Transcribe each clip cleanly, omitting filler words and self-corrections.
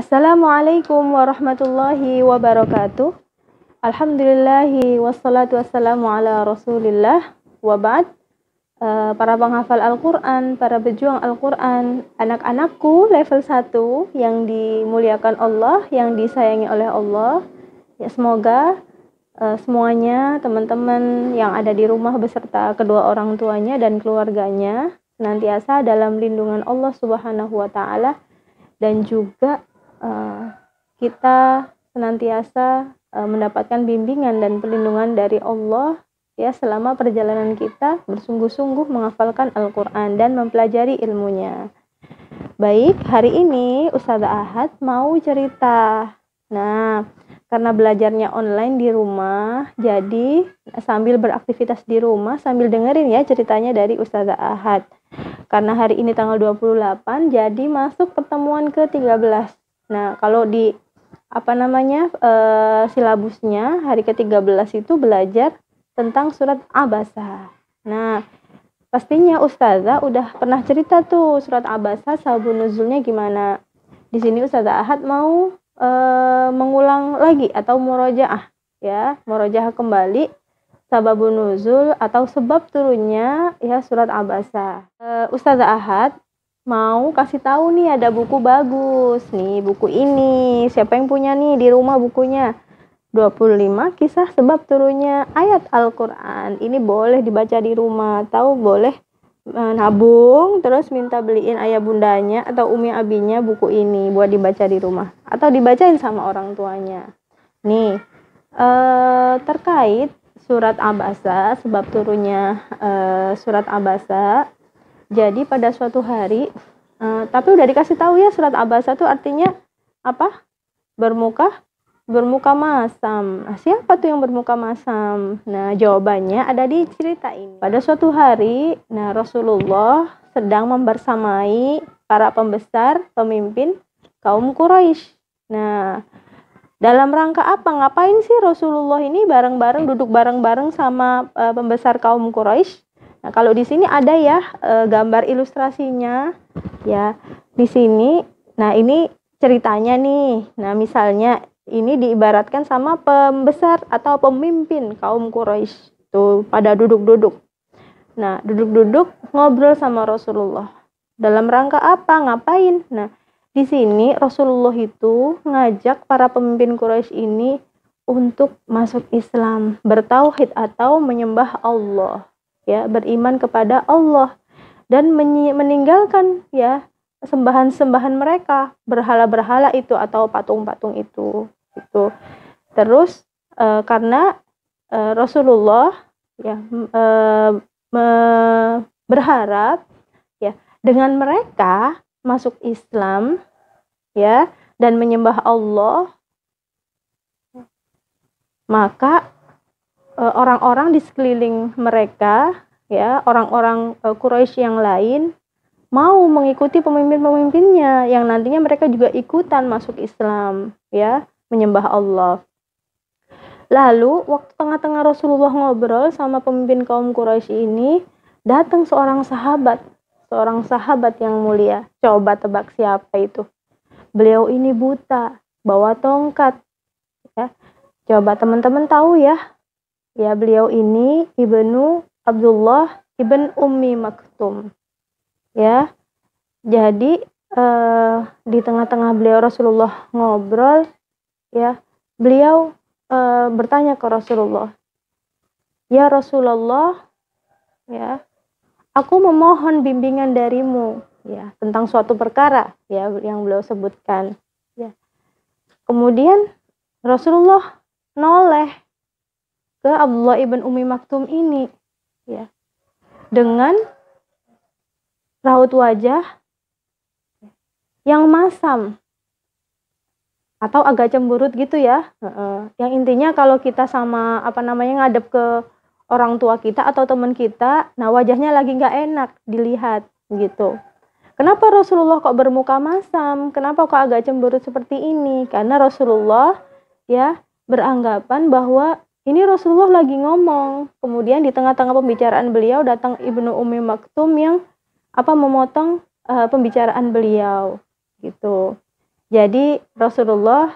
Assalamualaikum warahmatullahi wabarakatuh. Alhamdulillahi wassalatu wassalamu ala rasulillah wa ba'd. Para penghafal Al-Quran, para pejuang Al-Quran, anak-anakku level 1 yang dimuliakan Allah, yang disayangi oleh Allah. Ya, semoga semuanya, teman-teman yang ada di rumah beserta kedua orang tuanya dan keluarganya senantiasa dalam lindungan Allah Subhanahu wa taala, dan juga kita senantiasa mendapatkan bimbingan dan perlindungan dari Allah ya selama perjalanan kita bersungguh-sungguh menghafalkan Al-Quran dan mempelajari ilmunya. Baik, hari ini Ustazah Ahad mau cerita. Nah, karena belajarnya online di rumah, jadi sambil beraktivitas di rumah sambil dengerin ya ceritanya dari Ustazah Ahad. Karena hari ini tanggal 28, jadi masuk pertemuan ke-13. Nah, kalau di silabusnya hari ke-13 itu belajar tentang surat Abasa. Nah, pastinya Ustazah udah pernah cerita tuh surat Abasa sababun nuzulnya gimana. Di sini Ustazah Ahad mau mengulang lagi atau murojaah ya, murojaah kembali sababun nuzul atau sebab turunnya ya surat Abasa. Ustazah Ahad mau kasih tahu nih ada buku bagus nih, buku ini siapa yang punya nih di rumah bukunya, 25 kisah sebab turunnya ayat Al-Quran. Ini boleh dibaca di rumah atau boleh nabung terus minta beliin ayah bundanya atau umi abinya buku ini buat dibaca di rumah atau dibacain sama orang tuanya. Nih terkait surat Abasa, sebab turunnya surat Abasa. Jadi pada suatu hari, tapi udah dikasih tahu ya surat Abasa itu artinya apa? Bermuka masam. Nah, siapa tuh yang bermuka masam? Nah, jawabannya ada di cerita ini. Pada suatu hari, nah Rasulullah sedang membersamai para pembesar, pemimpin kaum Quraisy. Nah, dalam rangka apa? Ngapain sih Rasulullah ini bareng-bareng, duduk bareng-bareng sama pembesar kaum Quraisy? Nah, kalau di sini ada ya gambar ilustrasinya ya di sini. Nah, ini ceritanya nih. Nah, misalnya ini diibaratkan sama pembesar atau pemimpin kaum Quraisy tuh pada duduk-duduk. Nah, duduk-duduk ngobrol sama Rasulullah. Dalam rangka apa? Ngapain? Nah, di sini Rasulullah itu ngajak para pemimpin Quraisy ini untuk masuk Islam, bertauhid atau menyembah Allah. Ya, beriman kepada Allah dan meninggalkan ya sembahan-sembahan mereka, berhala-berhala itu atau patung-patung itu. Terus karena Rasulullah ya berharap ya dengan mereka masuk Islam ya dan menyembah Allah, maka orang-orang di sekeliling mereka ya, orang-orang Quraisy yang lain mau mengikuti pemimpin-pemimpinnya yang nantinya mereka juga ikutan masuk Islam ya, menyembah Allah. Lalu waktu tengah-tengah Rasulullah ngobrol sama pemimpin kaum Quraisy ini, datang seorang sahabat yang mulia. Coba tebak siapa itu? Beliau ini buta, bawa tongkat ya. Coba teman-teman tahu ya. Ya, beliau ini Ibnu Abdullah Ibn Ummi Maktum. Ya. Jadi di tengah-tengah beliau Rasulullah ngobrol ya, beliau bertanya ke Rasulullah, "Ya Rasulullah, ya, aku memohon bimbingan darimu ya tentang suatu perkara ya yang beliau sebutkan." Ya. Kemudian Rasulullah noleh ke Abdullah ibn Ummi Maktum ini ya dengan raut wajah yang masam atau agak cemberut gitu ya. Yang intinya kalau kita sama ngadep ke orang tua kita atau teman kita, nah wajahnya lagi nggak enak dilihat gitu. Kenapa Rasulullah kok bermuka masam? Kenapa kok agak cemberut seperti ini? Karena Rasulullah ya beranggapan bahwa ini Rasulullah lagi ngomong, kemudian di tengah-tengah pembicaraan beliau datang Ibnu Ummi Maktum yang memotong pembicaraan beliau gitu. Jadi Rasulullah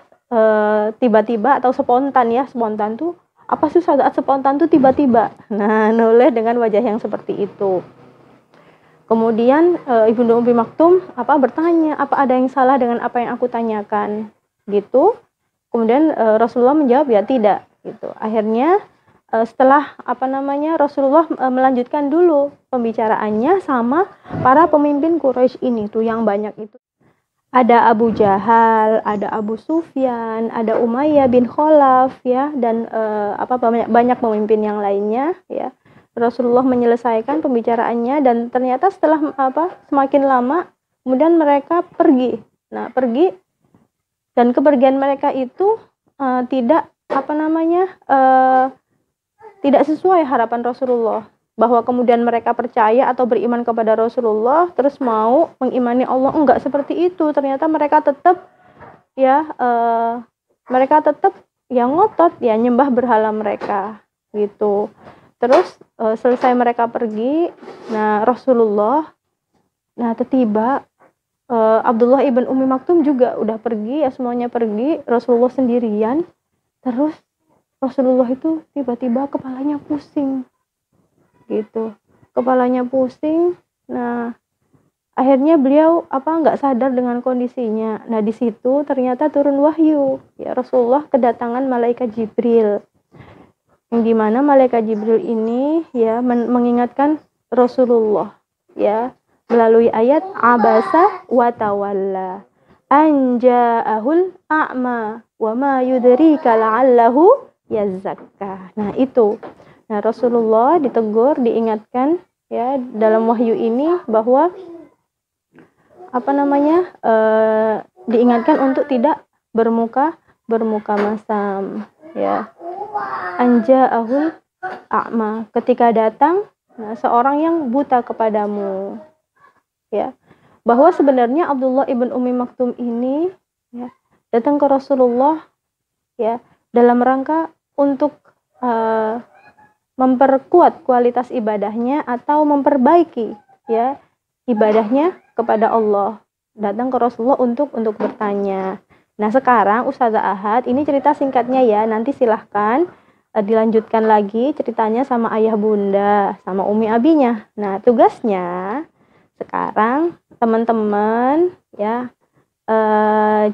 tiba-tiba atau spontan ya, spontan tuh apa sih saat spontan tuh tiba-tiba. Nah, noleh dengan wajah yang seperti itu. Kemudian Ibnu Ummi Maktum bertanya, apa ada yang salah dengan apa yang aku tanyakan? Gitu. Kemudian Rasulullah menjawab ya tidak gitu. Akhirnya setelah Rasulullah melanjutkan dulu pembicaraannya sama para pemimpin Quraisy ini tuh yang banyak itu. Ada Abu Jahal, ada Abu Sufyan, ada Umayyah bin Khalaf ya, dan banyak pemimpin yang lainnya ya. Rasulullah menyelesaikan pembicaraannya dan ternyata setelah semakin lama kemudian mereka pergi. Nah, pergi dan kepergian mereka itu tidak tidak sesuai harapan Rasulullah, bahwa kemudian mereka percaya atau beriman kepada Rasulullah terus mau mengimani Allah. Enggak seperti itu. Ternyata mereka tetap ngotot ya nyembah berhala mereka gitu. Terus selesai mereka pergi, nah Rasulullah tiba Abdullah ibn Ummi Maktum juga udah pergi ya, semuanya pergi, Rasulullah sendirian. Terus Rasulullah itu tiba-tiba kepalanya pusing gitu, kepalanya pusing. Nah, akhirnya beliau nggak sadar dengan kondisinya. Nah, di situ ternyata turun wahyu ya, Rasulullah kedatangan malaikat Jibril, yang dimana malaikat Jibril ini ya mengingatkan Rasulullah ya melalui ayat abasa wa tawalla anja'ahul a'ma wa ma yudrika la'allahu yazakka. Nah, itu. Nah, Rasulullah ditegur, diingatkan ya dalam wahyu ini bahwa diingatkan untuk tidak bermuka masam ya. Anja'ahul a'ma, ketika datang seorang yang buta kepadamu ya, bahwa sebenarnya Abdullah ibn Ummi Maktum ini ya datang ke Rasulullah ya dalam rangka untuk memperkuat kualitas ibadahnya atau memperbaiki ya ibadahnya kepada Allah. Datang ke Rasulullah untuk bertanya. Nah, sekarang Ustazah Ahad, ini cerita singkatnya ya, nanti silahkan dilanjutkan lagi ceritanya sama ayah bunda, sama umi abinya. Nah, tugasnya sekarang teman-teman ya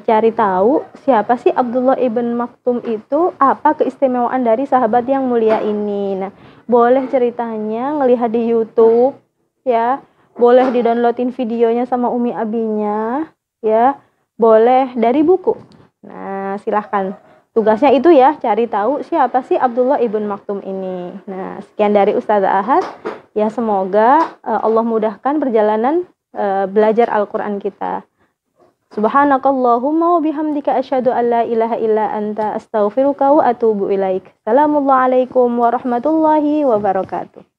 cari tahu siapa sih Abdullah ibn Maktum itu, apa keistimewaan dari sahabat yang mulia ini. Nah, boleh ceritanya ngelihat di YouTube ya, boleh di-downloadin videonya sama umi abinya ya, boleh dari buku. Nah, silahkan. Tugasnya itu ya, cari tahu siapa sih Abdullah ibn Maktum ini. Nah, sekian dari Ustazah Ahad. Ya, semoga Allah mudahkan perjalanan belajar Al-Quran kita. Subhanakallahumma wa bihamdika asyhadu an la ilaha illa anta astaghfiruka wa atubu ilaik. Assalamualaikum warahmatullahi wabarakatuh.